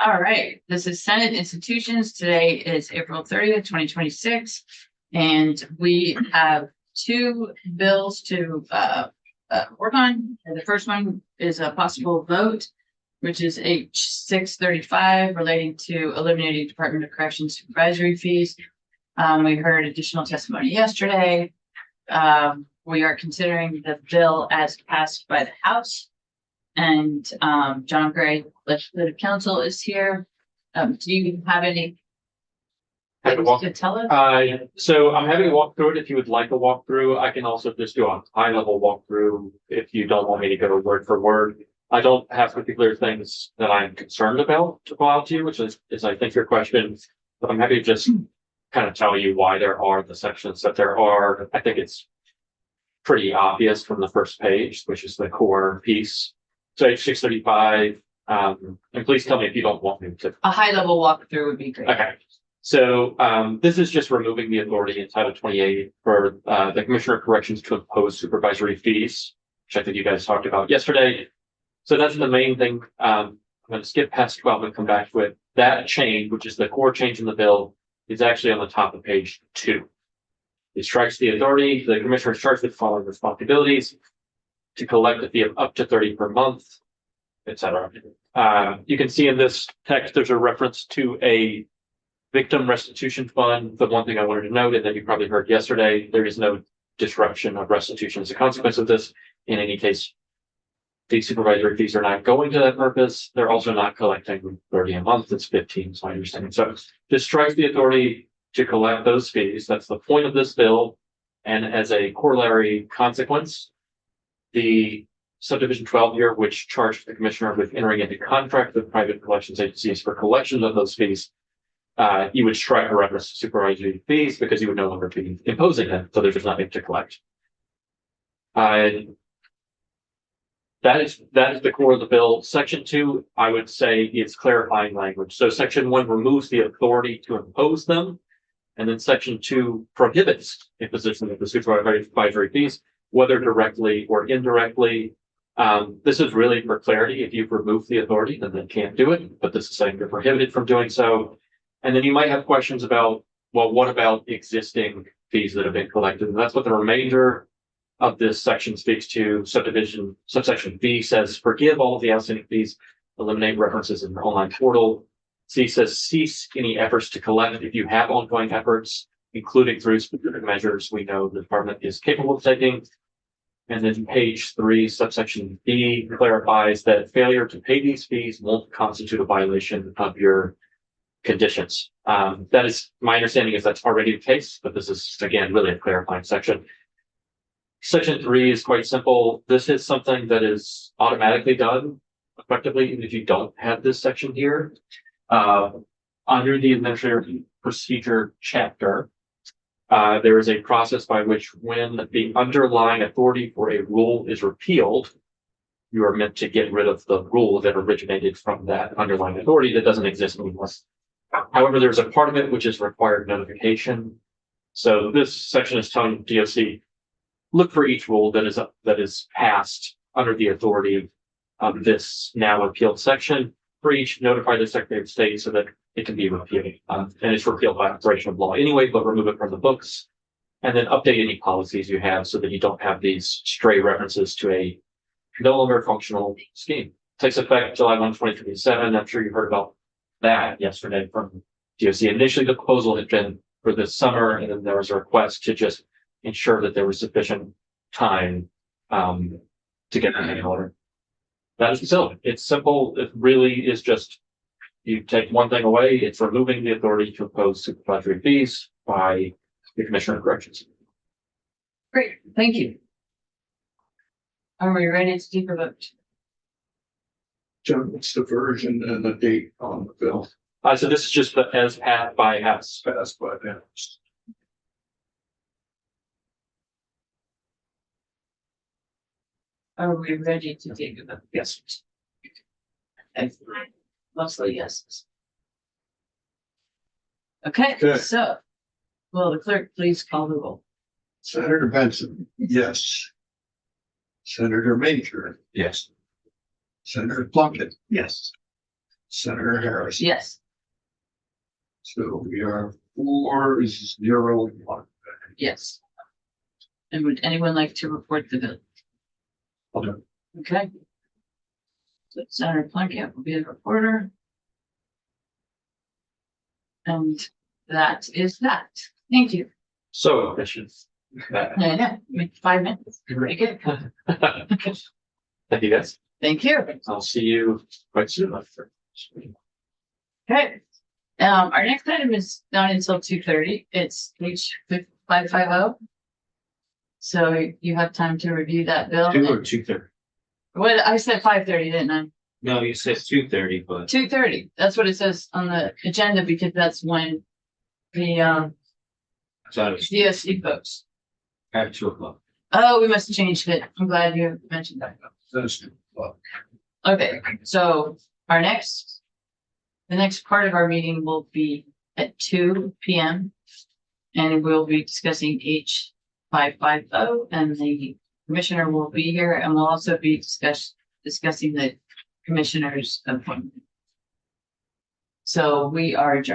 All right, this is Senate Institutions. Today is April 30th, 2026. And we have two bills to work on. And the first one is a possible vote, which is H635 relating to eliminating Department of Corrections supervisory fees. We heard additional testimony yesterday. We are considering the bill as passed by the House. And John Gray, Legislative Counsel, is here. Do you have any to tell us? So I'm happy to walk through it if you would like a walkthrough. I can also just do a high-level walkthrough if you don't want me to go word for word. I don't have particular things that I'm concerned about to go out to you, which is I think your question, but I'm happy to just kind of tell you why there are the sections that there are. I think it's pretty obvious from the first page, which is the core piece. So H635, and please tell me if you don't want me to. A high-level walkthrough would be great. Okay. So this is just removing the authority in Title 28 for the Commissioner of Corrections to impose supervisory fees, which I think you guys talked about yesterday. So that's the main thing. I'm going to skip past 12 and come back to it. That change, which is the core change in the bill, is actually on the top of page 2. It strikes the authority. The Commissioner is charged with the following responsibilities: to collect a fee of up to 30 per month, etc. You can see in this text, there's a reference to a victim restitution fund. The one thing I wanted to note, and that you probably heard yesterday, there is no disruption of restitution as a consequence of this. In any case, the supervisory fees are not going to that purpose. They're also not collecting 30 a month. It's 15, so I understand. So this strikes the authority to collect those fees. That's the point of this bill. And as a corollary consequence, the subdivision 12 here, which charged the commissioner with entering into contract with private collections agencies for collection of those fees, you would strike a reference to supervisory fees because you would no longer be imposing them. So there's just nothing to collect. That is the core of the bill. Section 2, I would say, is clarifying language. So Section 1 removes the authority to impose them, and then Section 2 prohibits imposition of the supervisory fees, whether directly or indirectly. This is really for clarity. If you've removed the authority, then they can't do it, but this is saying you're prohibited from doing so. And then you might have questions about, well, what about existing fees that have been collected? And that's what the remainder of this section speaks to. Subsection B says, forgive all of the outstanding fees, eliminate references in the online portal. C says, cease any efforts to collect if you have ongoing efforts, including through specific measures we know the department is capable of taking. And then page 3, subsection B clarifies that failure to pay these fees won't constitute a violation of your conditions. That is my understanding is that's already the case, but this is, again, really a clarifying section. Section 3 is quite simple. This is something that is automatically done effectively, even if you don't have this section here. Under the Administrative Procedure chapter, there is a process by which when the underlying authority for a rule is repealed, you are meant to get rid of the rule that originated from that underlying authority that doesn't exist anymore. However, there's a part of it which is required notification. So this section is telling DOC, look for each rule that is passed under the authority of this now repealed section. For each, notify the Secretary of State so that it can be repealed. And it's repealed by operation of law anyway, but remove it from the books. And then update any policies you have so that you don't have these stray references to a no longer functional scheme. Takes effect July 1, 2027. I'm sure you heard about that yesterday from DOC. Initially, the proposal had been for this summer, and then there was a request to just ensure that there was sufficient time to get that in order. That is so. It's simple. It really is just you take one thing away. It's removing the authority to impose supervisory fees by the Commissioner of Corrections. Great, thank you. Are we ready to take a vote? John, what's the version and the date on the bill? So this is just the as passed by House. Passed by the House. Are we ready to take a vote? Yes. Mostly yeses. Okay, Okay. so will the clerk please call the roll? Senator Benson, yes. Senator Major, Yes. Senator Plunkett, yes. Senator Harris. Yes, So we are 4-0-1. yes. And would anyone like to report the bill? Okay. Okay. So Senator Plunkett will be the reporter. And that is that. Thank you. So efficient. Yeah, 5 minutes. Very good. Thank you guys. Thank you. I'll see you quite soon after. Okay. Our next item is not until 2:30. It's H 550. So you have time to review that bill. 2:30? What, I said 5:30, didn't I? No, you said 2:30, but 2:30. That's what it says on the agenda because that's when the I thought it was DSC votes. at 2:00. Oh, we must have changed it. I'm glad you mentioned that. That's, Okay, so the next part of our meeting will be at 2 p.m. And we'll be discussing H 550 and the commissioner will be here and we'll also be discussing the commissioner's appointment. So we are adjourned.